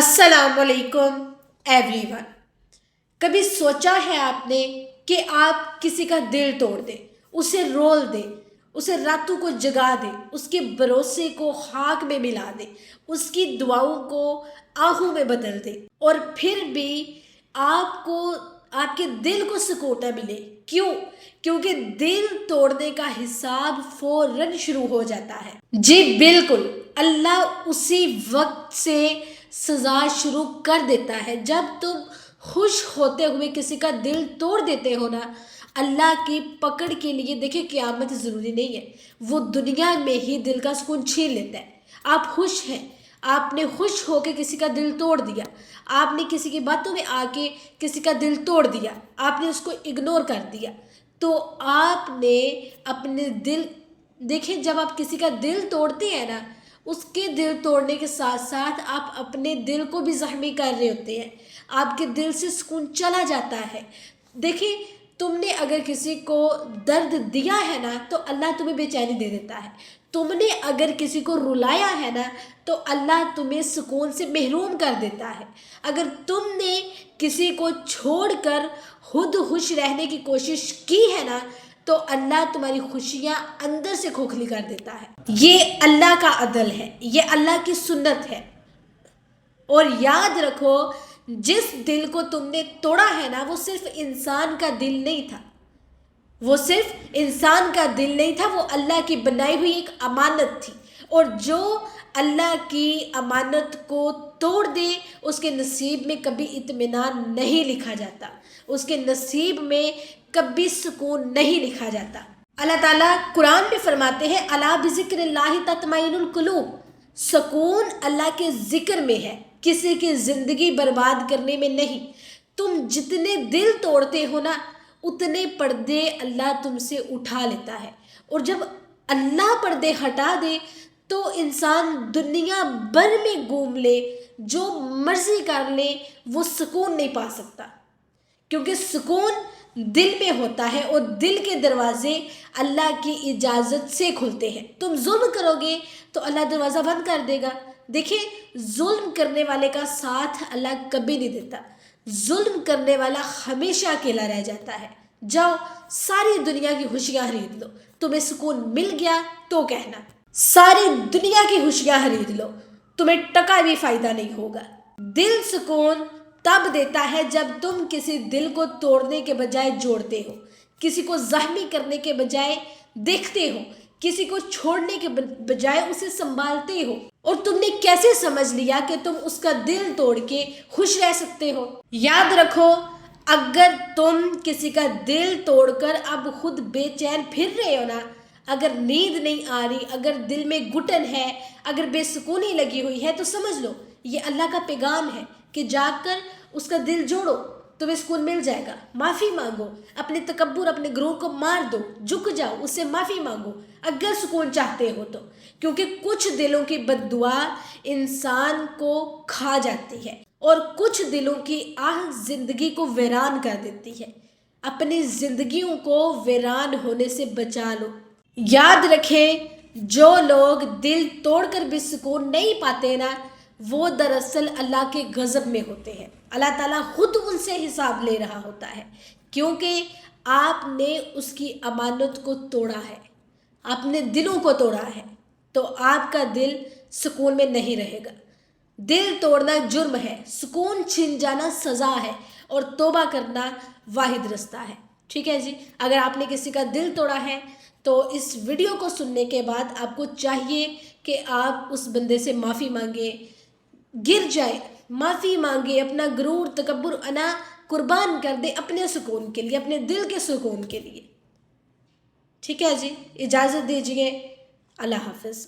السلام علیکم every one. کبھی سوچا ہے آپ نے کہ آپ کسی کا دل توڑ دیں، اسے رول دیں، اسے راتوں کو جگا دیں، اس کے بھروسے کو خاک میں ملا دیں، اس کی دعاؤں کو آہوں میں بدل دیں اور پھر بھی آپ کو آپ کے دل کو سکون نہ ملے؟ کیوں؟ کیونکہ دل توڑنے کا حساب فوراً شروع ہو جاتا ہے. جی بالکل، اللہ اسی وقت سے سزا شروع کر دیتا ہے جب تم خوش ہوتے ہوئے کسی کا دل توڑ دیتے ہو نا. اللہ کی پکڑ کے لیے دیکھیں قیامت ضروری نہیں ہے، وہ دنیا میں ہی دل کا سکون چھین لیتا ہے. آپ خوش ہیں، آپ نے خوش ہو کے کسی کا دل توڑ دیا، آپ نے کسی کی باتوں میں آ کے کسی کا دل توڑ دیا، آپ نے اس کو اگنور کر دیا، تو آپ نے اپنے دل دیکھیں جب آپ کسی کا دل توڑتے ہیں نا، اس کے دل توڑنے کے ساتھ ساتھ آپ اپنے دل کو بھی زخمی کر رہے ہوتے ہیں، آپ کے دل سے سکون چلا جاتا ہے. دیکھیں تم نے اگر کسی کو درد دیا ہے نا تو اللہ تمہیں بے چینی دے دیتا ہے. تم نے اگر کسی کو رلایا ہے نا تو اللہ تمہیں سکون سے محروم کر دیتا ہے. اگر تم نے کسی کو چھوڑ کر خود خوش رہنے کی کوشش کی ہے نا تو اللہ تمہاری خوشیاں اندر سے کھوکھلی کر دیتا ہے. یہ اللہ کا عدل ہے، یہ اللہ کی سنت ہے. اور یاد رکھو، جس دل کو تم نے توڑا ہے نا وہ صرف انسان کا دل نہیں تھا، وہ صرف انسان کا دل نہیں تھا، وہ اللہ کی بنائی ہوئی ایک امانت تھی. اور جو اللہ کی امانت کو توڑ دے اس کے نصیب میں کبھی اطمینان نہیں لکھا جاتا، اس کے نصیب میں کبھی سکون نہیں لکھا جاتا. اللہ تعالیٰ قرآن میں فرماتے ہیں الا بذکر اللہ تطمئن القلوب، سکون اللہ کے ذکر میں ہے، کسی کی زندگی برباد کرنے میں نہیں. تم جتنے دل توڑتے ہو نا اتنے پردے اللہ تم سے اٹھا لیتا ہے. اور جب اللہ پردے ہٹا دے تو انسان دنیا بھر میں گھوم لے، جو مرضی کر لے، وہ سکون نہیں پا سکتا، کیونکہ سکون دل میں ہوتا ہے اور دل کے دروازے اللہ کی اجازت سے کھلتے ہیں. تم ظلم کرو گے تو اللہ دروازہ بند کر دے گا. دیکھیں ظلم کرنے والے کا ساتھ اللہ کبھی نہیں دیتا، ظلم کرنے والا ہمیشہ اکیلا رہ جاتا ہے. جاؤ ساری دنیا کی خوشیاں خرید لو، تمہیں سکون مل گیا تو کہنا. ساری دنیا کی خوشیاں خرید لو، تمہیں ٹکا بھی فائدہ نہیں ہوگا. دل سکون تب دیتا ہے جب تم کسی دل کو توڑنے کے بجائے جوڑتے ہو، کسی کو زخمی کرنے کے بجائے دیکھتے ہو، کسی کو چھوڑنے کے بجائے اسے سنبھالتے ہو. اور تم نے کیسے سمجھ لیا کہ تم اس کا دل توڑ کے خوش رہ سکتے ہو؟ یاد رکھو، اگر تم کسی کا دل توڑ کر اب خود بے چین پھر رہے ہو نا، اگر نیند نہیں آ رہی، اگر دل میں گھٹن ہے، اگر بے سکونی لگی ہوئی ہے تو سمجھ لو یہ اللہ کا پیغام ہے کہ جا کر اس کا دل جوڑو، تمہیں سکون مل جائے گا. معافی مانگو، اپنے تکبر اپنے غرور کو مار دو، جھک جاؤ، اس سے معافی مانگو اگر سکون چاہتے ہو تو. کیونکہ کچھ دلوں کی بد دعا انسان کو کھا جاتی ہے اور کچھ دلوں کی آہ زندگی کو ویران کر دیتی ہے. اپنی زندگیوں کو ویران ہونے سے بچا لو. یاد رکھیں، جو لوگ دل توڑ کر بھی سکون نہیں پاتے نا وہ دراصل اللہ کے غضب میں ہوتے ہیں. اللہ تعالیٰ خود ان سے حساب لے رہا ہوتا ہے، کیونکہ آپ نے اس کی امانت کو توڑا ہے، آپ نے دلوں کو توڑا ہے، تو آپ کا دل سکون میں نہیں رہے گا. دل توڑنا جرم ہے، سکون چھن جانا سزا ہے، اور توبہ کرنا واحد رستہ ہے. ٹھیک ہے جی، اگر آپ نے کسی کا دل توڑا ہے تو اس ویڈیو کو سننے کے بعد آپ کو چاہیے کہ آپ اس بندے سے معافی مانگیں، گر جائے، معافی مانگے، اپنا غرور تکبر انا قربان کر دے اپنے سکون کے لیے، اپنے دل کے سکون کے لیے. ٹھیک ہے جی، اجازت دیجیے، اللہ حافظ.